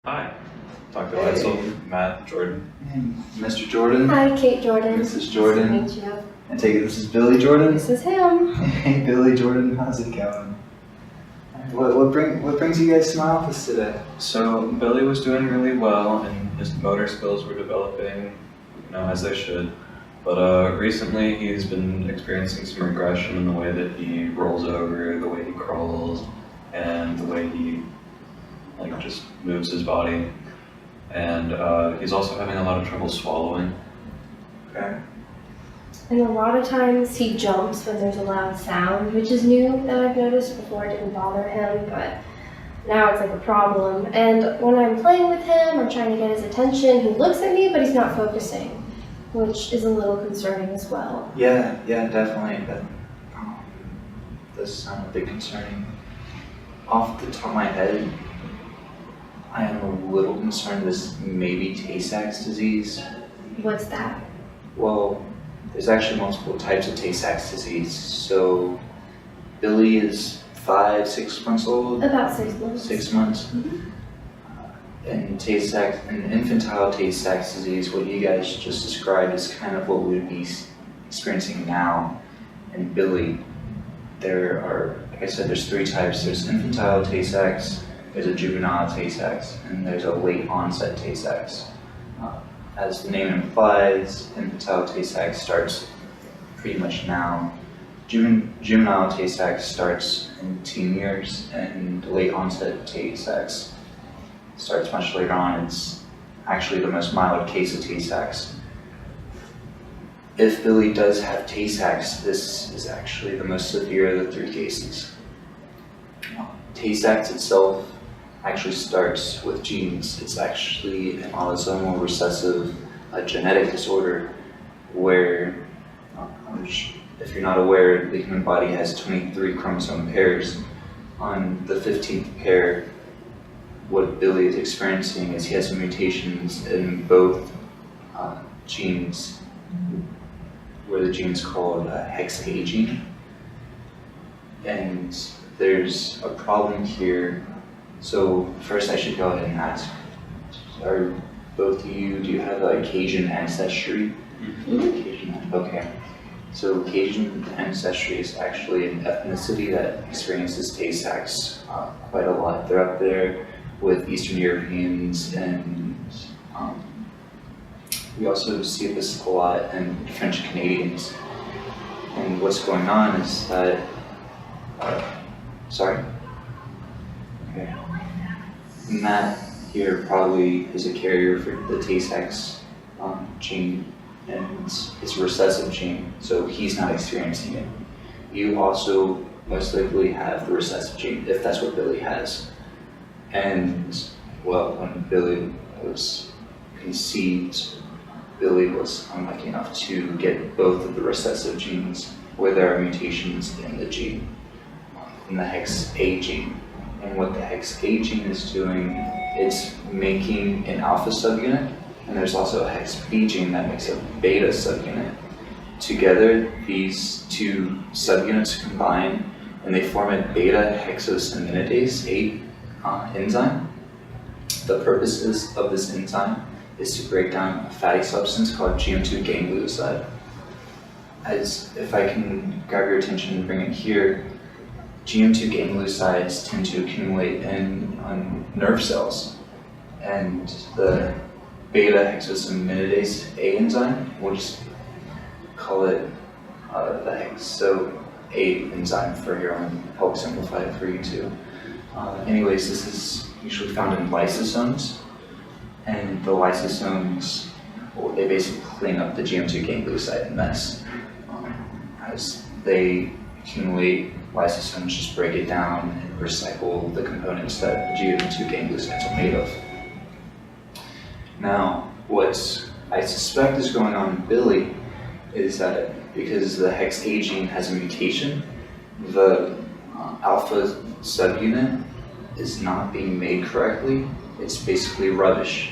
Hi, Dr. Weitzel, Matt, Jordan. And Mr. Jordan. Hi, Kate Jordan. Mrs. Jordan. Nice to meet you. And take it, this is Billy Jordan. This is him. Hey, Billy Jordan, how's it going? What brings you guys to my office today? So Billy was doing really well, and his motor skills were developing, as they should. But recently, he's been experiencing some regression in the way that he rolls over, the way he crawls, and the way he just moves his body. And he's also having a lot of trouble swallowing. Okay. And a lot of times he jumps when there's a loud sound, which is new that I've noticed. Before it didn't bother him, but now it's like a problem. And when I'm playing with him or trying to get his attention, he looks at me, but he's not focusing, which is a little concerning as well. Yeah, definitely. That does sound a bit concerning. Off the top of my head, I am a little concerned this may be Tay Sachs disease. What's that? Well, there's actually multiple types of Tay Sachs disease. So Billy is 5-6 months old. About 6 months. 6 months. Mm-hmm. And Tay Sachs, and infantile Tay Sachs disease, what you guys just described is kind of what we would be experiencing now. And Billy, there are, like I said, there's 3 types. There's infantile Tay Sachs, there's a juvenile Tay Sachs, and there's a late onset Tay Sachs. As the name implies, infantile Tay Sachs starts pretty much now. Juvenile Tay Sachs starts in teen years, and late onset Tay Sachs starts much later on. It's actually the most mild case of Tay Sachs. If Billy does have Tay Sachs, this is actually the most severe of the 3 cases. Tay Sachs itself actually starts with genes. It's actually an autosomal recessive genetic disorder where, if you're not aware, the human body has 23 chromosome pairs. On the 15th pair, what Billy is experiencing is he has some mutations in both genes, where the gene is called hex A gene. And there's a problem here. So first I should go ahead and ask, are both of you, do you have Cajun ancestry? Mm-hmm. Cajun, okay. So Cajun ancestry is actually an ethnicity that experiences Tay Sachs quite a lot. They're up there with Eastern Europeans, and we also see this a lot in French Canadians. And what's going on is that, sorry? Okay. Matt here probably is a carrier for the Tay Sachs gene, and it's a recessive gene, so he's not experiencing it. You also most likely have the recessive gene, if that's what Billy has. And, well, when Billy was conceived, Billy was unlucky enough to get both of the recessive genes, where there are mutations in the gene, in the hex A gene. And what the hex A gene is doing, it's making an alpha subunit, and there's also a hex B gene that makes a beta subunit. Together, these 2 subunits combine, and they form a beta hexosaminidase 8 enzyme. The purpose of this enzyme is to break down a fatty substance called GM2 ganglioside. As if I can grab your attention and bring it here, GM2 gangliosides tend to accumulate on nerve cells, and the beta hexosaminidase A enzyme, we'll just call it the hexo A enzyme for here on, help simplify it for you too. Anyways, this is usually found in lysosomes, and the lysosomes, well, they basically clean up the GM2 ganglioside mess. As they accumulate, lysosomes just break it down and recycle the components that the GM2 gangliosides are made of. Now, what I suspect is going on in Billy is that because the hex A gene has a mutation, the alpha subunit is not being made correctly. It's basically rubbish.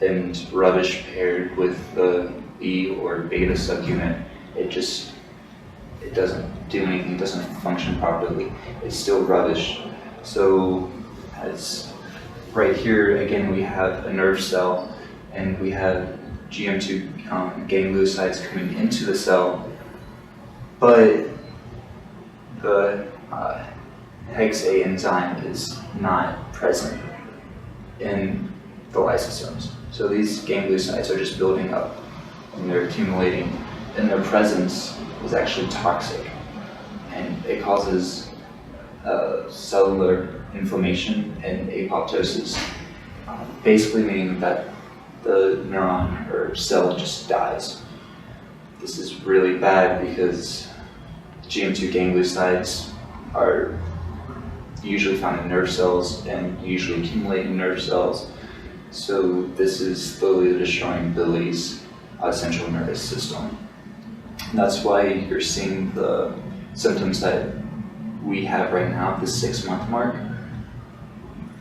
And rubbish paired with the B or beta subunit, it doesn't do anything, it doesn't function properly. It's still rubbish. So as right here, again, we have a nerve cell, and we have GM2 gangliosides coming into the cell, but the hexa enzyme is not present in the lysosomes. So these gangliosides are just building up and they're accumulating, and their presence is actually toxic, and it causes cellular inflammation and apoptosis, basically meaning that the neuron or cell just dies. This is really bad because GM2 gangliosides are usually found in nerve cells and usually accumulate in nerve cells. So this is slowly destroying Billy's central nervous system. And that's why you're seeing the symptoms that we have right now at the 6-month mark.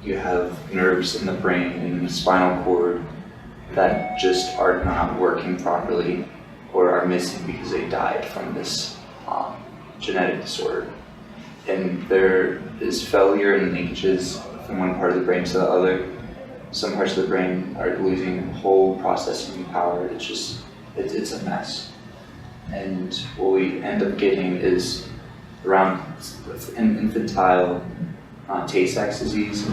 You have nerves in the brain and in the spinal cord that just are not working properly or are missing because they died from this genetic disorder. And there is failure in linkages from one part of the brain to the other. Some parts of the brain are losing whole processing power. It's a mess. And what we end up getting is around infantile Tay Sachs disease.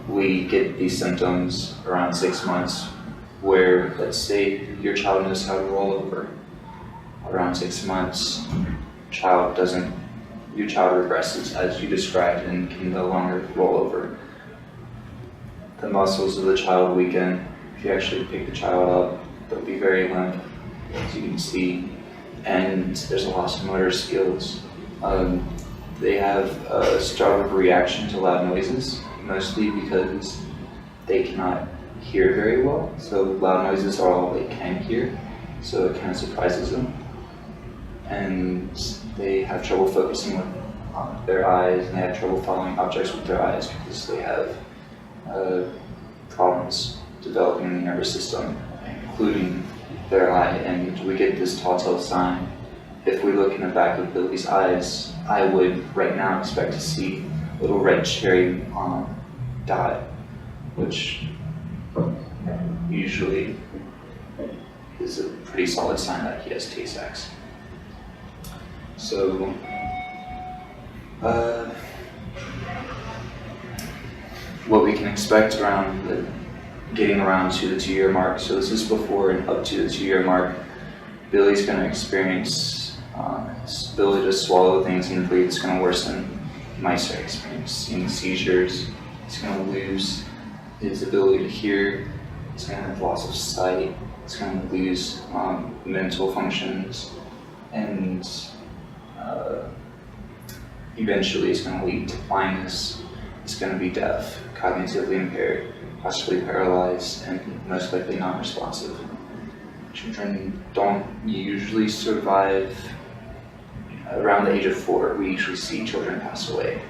We get these symptoms around 6 months, where, let's say, your child knows how to roll over. Around 6 months, your child regresses as you described and can no longer roll over. The muscles of the child weaken. If you actually pick the child up, they'll be very limp, as you can see, and there's a loss of motor skills. They have a startled reaction to loud noises, mostly because they cannot hear very well. So loud noises are all they can hear, so it kind of surprises them. And they have trouble focusing with their eyes, and they have trouble following objects with their eyes because they have problems developing in the nervous system, including their eye. And we get this telltale sign. If we look in the back of Billy's eyes, I would right now expect to see a little red cherry dot, which usually is a pretty solid sign that he has Tay Sachs. So, what we can expect around getting around to the 2-year mark. So this is before and up to the 2-year mark. Billy's going to experience his ability to swallow things and breathe is going to worsen. He might start experiencing seizures. He's going to lose his ability to hear. He's going to have loss of sight. He's going to lose mental functions, and eventually it's going to lead to blindness. He's going to be deaf, cognitively impaired, possibly paralyzed, and most likely non-responsive. Children don't usually survive around the age of 4. We usually see children pass away.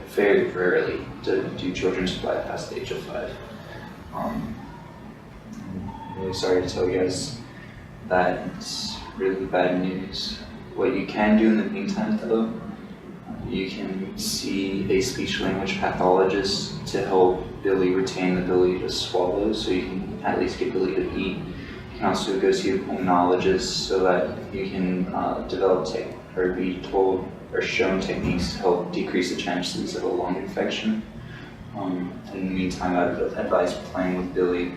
Very rarely do children survive past the age of 5. I'm really sorry to tell you guys that it's really bad news. What you can do in the meantime, though, you can see a speech language pathologist to help Billy retain the ability to swallow, so you can at least get Billy to eat. You can also go see a pulmonologist so that you can develop or be told or shown techniques to help decrease the chances of a lung infection. In the meantime, I would advise playing with Billy,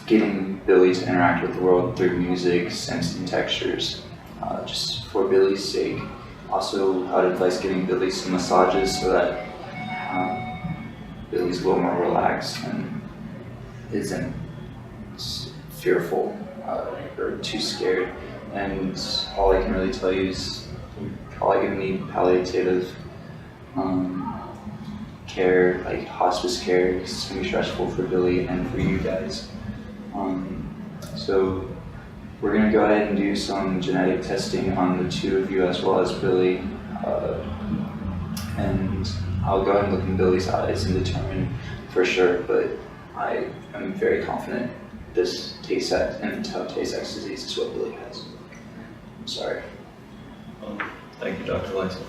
getting Billy to interact with the world through music, scents, and textures, just for Billy's sake. Also, I would advise giving Billy some massages so that Billy's a little more relaxed and isn't fearful or too scared. And all I can really tell you is you're probably going to need palliative care, like hospice care, because it's going to be stressful for Billy and for you guys. So we're going to go ahead and do some genetic testing on the 2 of you as well as Billy. And I'll go ahead and look in Billy's eyes and determine for sure, but I am very confident this Tay Sachs disease is what Billy has. I'm sorry. Thank you, Dr. Lyson.